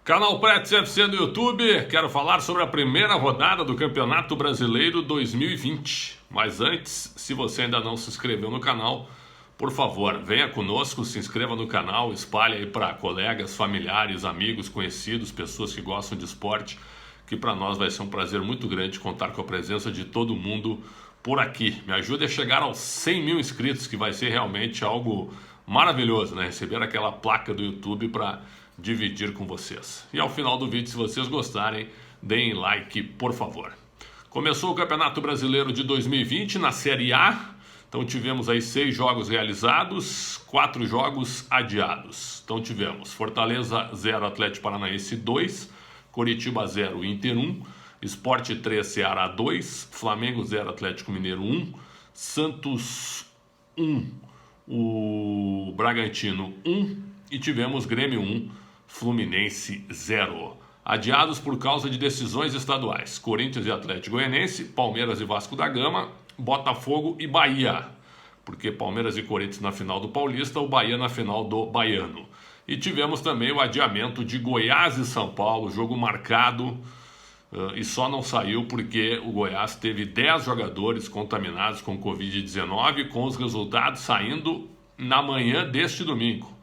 Canal Pretes FC no YouTube, quero falar sobre a primeira rodada do Campeonato Brasileiro 2020. Mas antes, se você ainda não se inscreveu no canal, por favor, venha conosco, se inscreva no canal, espalhe aí para colegas, familiares, amigos, conhecidos, pessoas que gostam de esporte, que para nós vai ser um prazer muito grande contar com a presença de todo mundo por aqui. Me ajude a chegar aos 100 mil inscritos, que vai ser realmente algo maravilhoso, né? Receber aquela placa do YouTube para dividir com vocês. E ao final do vídeo, se vocês gostarem, deem like, por favor. Começou o Campeonato Brasileiro de 2020 na Série A. Então tivemos aí 6 jogos realizados, 4 jogos adiados. Então tivemos Fortaleza 0, Atlético Paranaense 2, Coritiba 0, Inter 1, Sport 3, Ceará 2, Flamengo 0, Atlético Mineiro 1, Santos 1, o Bragantino 1 e tivemos Grêmio 1, Fluminense 0. Adiados por causa de decisões estaduais: Corinthians e Atlético Goianiense, Palmeiras e Vasco da Gama, Botafogo e Bahia, porque Palmeiras e Corinthians na final do Paulista, o Bahia na final do Baiano. E tivemos também o adiamento de Goiás e São Paulo, jogo marcado, e só não saiu porque o Goiás teve 10 jogadores contaminados com Covid-19, com os resultados saindo na manhã deste domingo.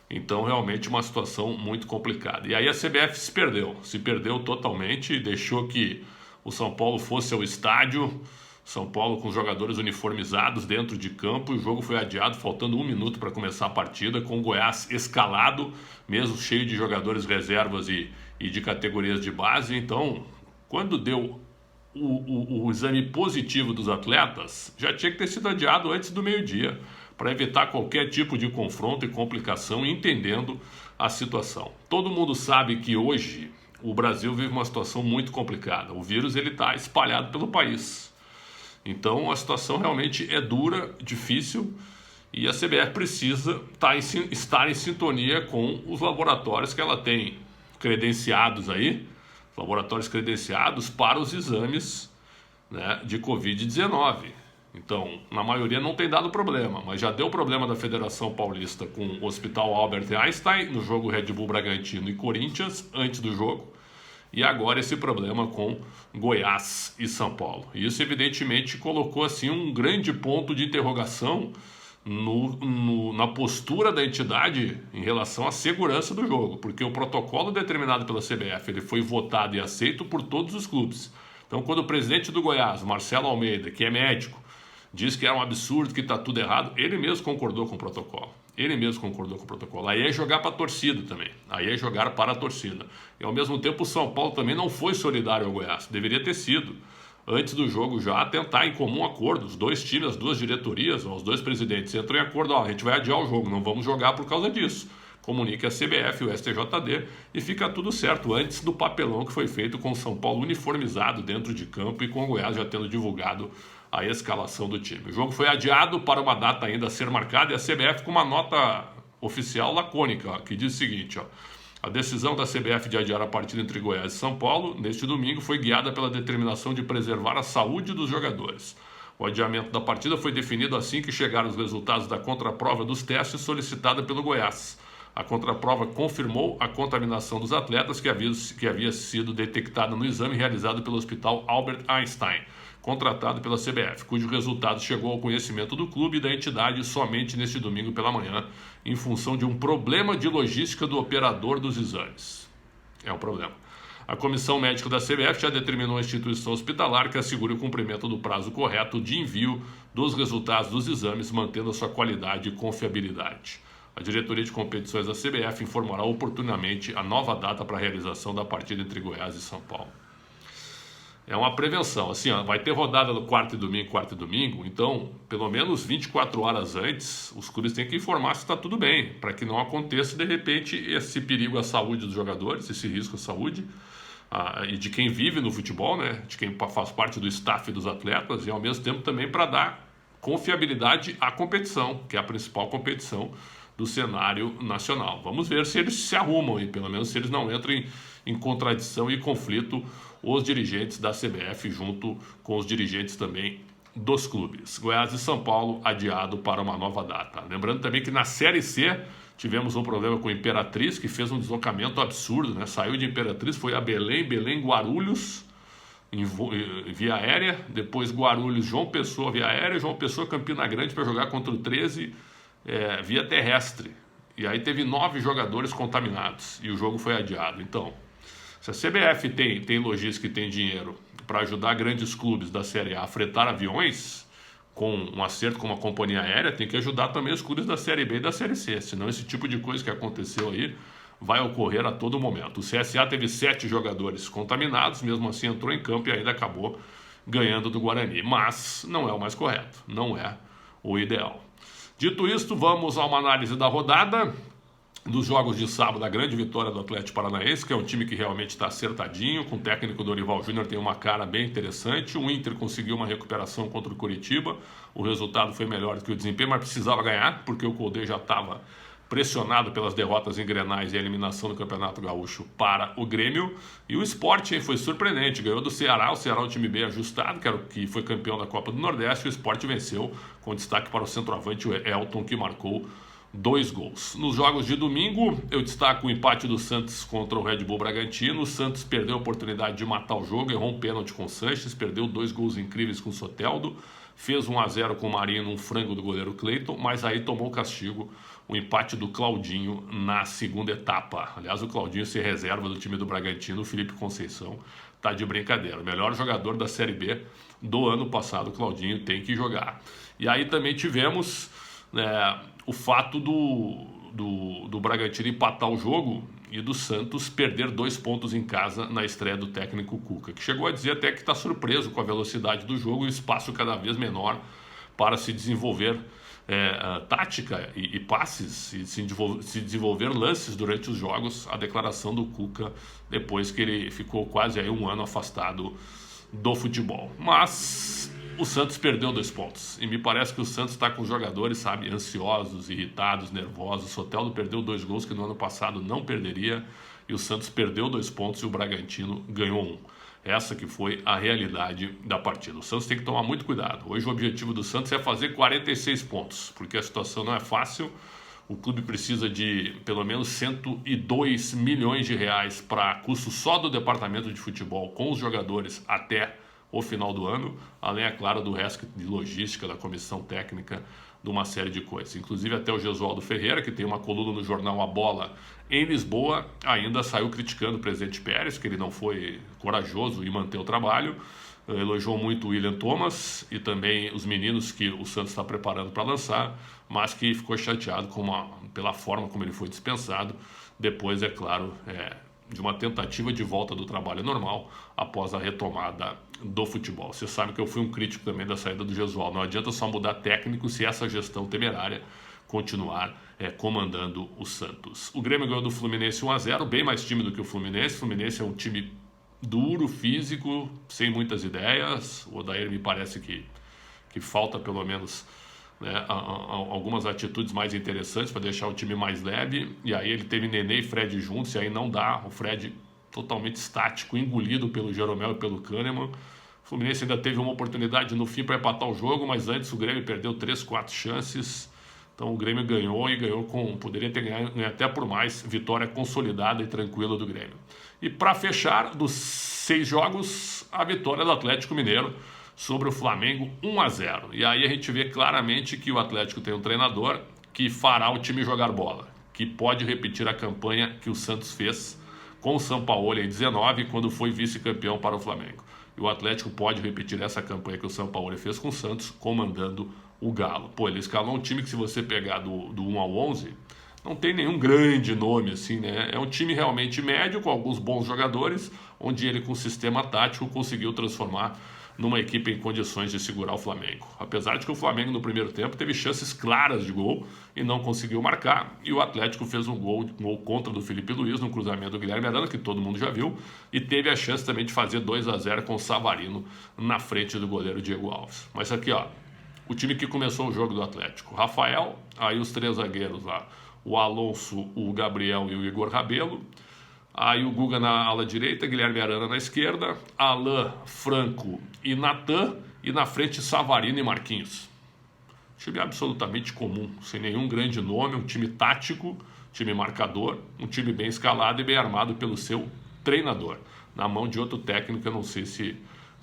Então, realmente uma situação muito complicada. E aí a CBF se perdeu totalmente e deixou que o São Paulo fosse ao estádio, São Paulo com jogadores uniformizados dentro de campo, e o jogo foi adiado, faltando 1 minuto para começar a partida, com o Goiás escalado, mesmo cheio de jogadores reservas e de categorias de base. Então, quando deu o exame positivo dos atletas, já tinha que ter sido adiado antes do meio-dia, para evitar qualquer tipo de confronto e complicação, entendendo a situação. Todo mundo sabe que hoje o Brasil vive uma situação muito complicada. O vírus está espalhado pelo país. Então a situação realmente é dura, difícil, e a CBF precisa estar em sintonia com os laboratórios que ela tem credenciados aí, laboratórios credenciados para os exames, né, de Covid-19. Então, na maioria não tem dado problema, mas já deu problema da Federação Paulista com o Hospital Albert Einstein no jogo Red Bull Bragantino e Corinthians, antes do jogo, e agora esse problema com Goiás e São Paulo. E isso, evidentemente, colocou assim um grande ponto de interrogação na postura da entidade em relação à segurança do jogo, porque o protocolo determinado pela CBF ele foi votado e aceito por todos os clubes. Então, quando o presidente do Goiás, Marcelo Almeida, que é médico, diz que é um absurdo, que está tudo errado, ele mesmo concordou com o protocolo. Aí é jogar para a torcida também. Aí é jogar para a torcida. E ao mesmo tempo o São Paulo também não foi solidário ao Goiás. Deveria ter sido. Antes do jogo já tentar em comum acordo. Os dois times, as duas diretorias, os dois presidentes entram em acordo. A gente vai adiar o jogo, não vamos jogar por causa disso. Comunique a CBF, o STJD, e fica tudo certo, antes do papelão que foi feito com o São Paulo uniformizado dentro de campo e com o Goiás já tendo divulgado a escalação do time. O jogo foi adiado para uma data ainda a ser marcada, e a CBF com uma nota oficial lacônica, que diz o seguinte: a decisão da CBF de adiar a partida entre Goiás e São Paulo neste domingo foi guiada pela determinação de preservar a saúde dos jogadores. O adiamento da partida foi definido assim que chegaram os resultados da contraprova dos testes solicitada pelo Goiás. A contraprova confirmou a contaminação dos atletas que havia sido detectada no exame realizado pelo Hospital Albert Einstein, contratado pela CBF, cujo resultado chegou ao conhecimento do clube e da entidade somente neste domingo pela manhã, em função de um problema de logística do operador dos exames. É um problema. A comissão médica da CBF já determinou à instituição hospitalar que assegure o cumprimento do prazo correto de envio dos resultados dos exames, mantendo a sua qualidade e confiabilidade. A diretoria de competições da CBF informará oportunamente a nova data para a realização da partida entre Goiás e São Paulo. É uma prevenção, assim, vai ter rodada no quarto e domingo, então, pelo menos 24 horas antes, os clubes têm que informar se está tudo bem, para que não aconteça, de repente, esse perigo à saúde dos jogadores, esse risco à saúde, e de quem vive no futebol, né, de quem faz parte do staff dos atletas, e ao mesmo tempo também para dar confiabilidade à competição, que é a principal competição do cenário nacional. Vamos ver se eles se arrumam e pelo menos se eles não entram em contradição e conflito, os dirigentes da CBF junto com os dirigentes também dos clubes. Goiás e São Paulo adiado para uma nova data. Lembrando também que na Série C Tivemos um problema com Imperatriz, que fez um deslocamento absurdo, né? Saiu de Imperatriz, foi a Belém, Guarulhos, via aérea, depois Guarulhos, João Pessoa via aérea, João Pessoa, Campina Grande para jogar contra o 13 via terrestre. E aí teve 9 jogadores contaminados e o jogo foi adiado. Então, se a CBF tem logística e tem dinheiro para ajudar grandes clubes da Série A a fretar aviões, com um acerto com uma companhia aérea, tem que ajudar também os clubes da Série B e da Série C, senão esse tipo de coisa que aconteceu aí vai ocorrer a todo momento. O CSA teve 7 jogadores contaminados, mesmo assim entrou em campo e ainda acabou ganhando do Guarani, mas não é o mais correto, não é o ideal. Dito isto, vamos a uma análise da rodada, dos jogos de sábado, a grande vitória do Atlético Paranaense, que é um time que realmente está acertadinho, com o técnico Dorival Júnior, tem uma cara bem interessante. O Inter conseguiu uma recuperação contra o Coritiba, o resultado foi melhor do que o desempenho, mas precisava ganhar, porque o Cudê já estava pressionado pelas derrotas em Grenais e a eliminação do Campeonato Gaúcho para o Grêmio. E o Sport foi surpreendente, ganhou do Ceará, o Ceará é um time bem ajustado, que foi campeão da Copa do Nordeste, e o Sport venceu, com destaque para o centroavante, o Elton, que marcou 2 gols. Nos jogos de domingo, eu destaco o empate do Santos contra o Red Bull Bragantino. O Santos perdeu a oportunidade de matar o jogo, errou um pênalti com o Sanches, perdeu 2 gols incríveis com o Soteldo, fez 1-0 com o Marinho num frango do goleiro Cleiton, mas aí tomou o castigo, o empate do Claudinho na segunda etapa. Aliás, o Claudinho se reserva do time do Bragantino, o Felipe Conceição tá de brincadeira. O melhor jogador da Série B do ano passado, o Claudinho, tem que jogar. E aí também tivemos o fato do Bragantino empatar o jogo e do Santos perder 2 pontos em casa na estreia do técnico Cuca, que chegou a dizer até que está surpreso com a velocidade do jogo e o espaço cada vez menor para se desenvolver tática e passes, e se desenvolver lances durante os jogos. A declaração do Cuca depois que ele ficou quase aí 1 ano afastado do futebol. Mas o Santos perdeu 2 pontos. E me parece que o Santos está com os jogadores, sabe, ansiosos, irritados, nervosos. O Soteldo perdeu 2 gols que no ano passado não perderia. E o Santos perdeu 2 pontos e o Bragantino ganhou 1. Essa que foi a realidade da partida. O Santos tem que tomar muito cuidado. Hoje o objetivo do Santos é fazer 46 pontos, porque a situação não é fácil. O clube precisa de pelo menos 102 milhões de reais para custo só do departamento de futebol com os jogadores até o final do ano, além, é claro, do resto de logística, da comissão técnica, de uma série de coisas. Inclusive até o Gesualdo Ferreira, que tem uma coluna no jornal A Bola em Lisboa, ainda saiu criticando o presidente Pérez, que ele não foi corajoso em manter o trabalho, elogiou muito o William Thomas e também os meninos que o Santos está preparando para lançar, mas que ficou chateado pela forma como ele foi dispensado, depois, é claro, de uma tentativa de volta do trabalho normal após a retomada do futebol. Você sabe que eu fui um crítico também da saída do Gesualdo. Não adianta só mudar técnico se essa gestão temerária continuar comandando o Santos. O Grêmio ganhou do Fluminense 1-0, bem mais time do que o Fluminense. O Fluminense é um time duro, físico, sem muitas ideias. O Odair me parece que falta pelo menos algumas atitudes mais interessantes para deixar o time mais leve. E aí ele teve Nenê e Fred juntos, e aí não dá. O Fred totalmente estático, engolido pelo Jeromel e pelo Kahneman. O Fluminense ainda teve uma oportunidade no fim para empatar o jogo, mas antes o Grêmio perdeu 3, 4 chances. Então o Grêmio ganhou e ganhou poderia ter ganho até por mais, vitória consolidada e tranquila do Grêmio. E para fechar, dos 6 jogos, a vitória do Atlético Mineiro sobre o Flamengo 1-0. E aí a gente vê claramente que o Atlético tem um treinador que fará o time jogar bola, que pode repetir a campanha que o Santos fez com o Sampaoli em 19, quando foi vice-campeão para o Flamengo. E o Atlético pode repetir essa campanha que o Sampaoli fez com o Santos, comandando o Galo. Pô, ele escalou um time que, se você pegar do 1 ao 11, não tem nenhum grande nome assim, né? É um time realmente médio, com alguns bons jogadores, onde ele, com sistema tático, conseguiu transformar numa equipe em condições de segurar o Flamengo. Apesar de que o Flamengo no primeiro tempo teve chances claras de gol e não conseguiu marcar, e o Atlético fez um gol contra do Felipe Luiz no cruzamento do Guilherme Arana, que todo mundo já viu, e teve a chance também de fazer 2-0 com o Savarino na frente do goleiro Diego Alves. Mas aqui, ó, o time que começou o jogo do Atlético: Rafael, aí os 3 zagueiros lá, o Alonso, o Gabriel e o Igor Rabelo. Aí o Guga na ala direita, Guilherme Arana na esquerda, Alain, Franco e Natan, e na frente Savarino e Marquinhos. Time absolutamente comum, sem nenhum grande nome, um time tático, time marcador, um time bem escalado e bem armado pelo seu treinador. Na mão de outro técnico, eu não sei se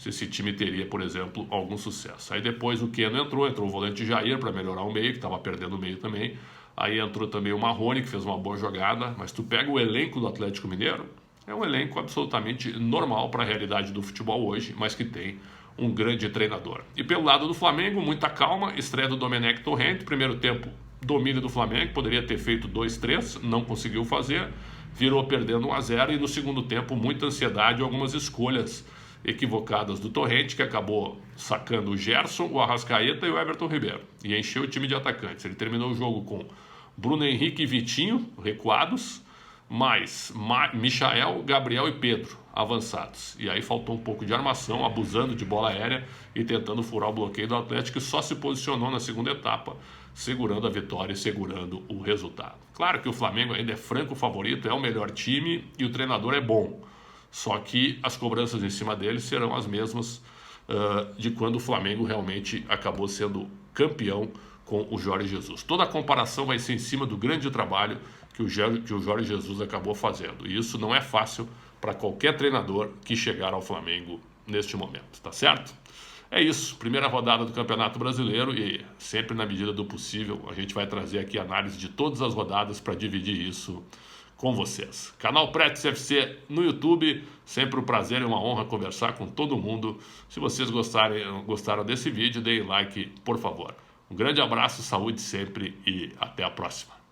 esse time teria, por exemplo, algum sucesso. Aí depois o Keno entrou o volante Jair para melhorar o meio, que estava perdendo o meio também. Aí entrou também o Marrone, que fez uma boa jogada, mas tu pega o elenco do Atlético Mineiro, é um elenco absolutamente normal para a realidade do futebol hoje, mas que tem um grande treinador. E pelo lado do Flamengo, muita calma, estreia do Domenech Torrent, primeiro tempo, domínio do Flamengo, poderia ter feito 2-3, não conseguiu fazer, virou perdendo 1-0 e no segundo tempo muita ansiedade e algumas escolhas equivocadas do Torrent, que acabou sacando o Gerson, o Arrascaeta e o Everton Ribeiro, e encheu o time de atacantes. Ele terminou o jogo com Bruno Henrique e Vitinho, recuados, mais Michael, Gabriel e Pedro, avançados. E aí faltou um pouco de armação, abusando de bola aérea e tentando furar o bloqueio do Atlético, que só se posicionou na segunda etapa, segurando a vitória e segurando o resultado. Claro que o Flamengo ainda é franco favorito, é o melhor time e o treinador é bom. Só que as cobranças em cima dele serão as mesmas de quando o Flamengo realmente acabou sendo campeão com o Jorge Jesus. Toda a comparação vai ser em cima do grande trabalho que o Jorge Jesus acabou fazendo. E isso não é fácil para qualquer treinador que chegar ao Flamengo neste momento, tá certo? É isso, primeira rodada do Campeonato Brasileiro e sempre na medida do possível a gente vai trazer aqui análise de todas as rodadas para dividir isso com vocês. Canal Pretes FC no YouTube, sempre um prazer e uma honra conversar com todo mundo. Se vocês gostaram desse vídeo, deem like, por favor. Um grande abraço, saúde sempre e até a próxima.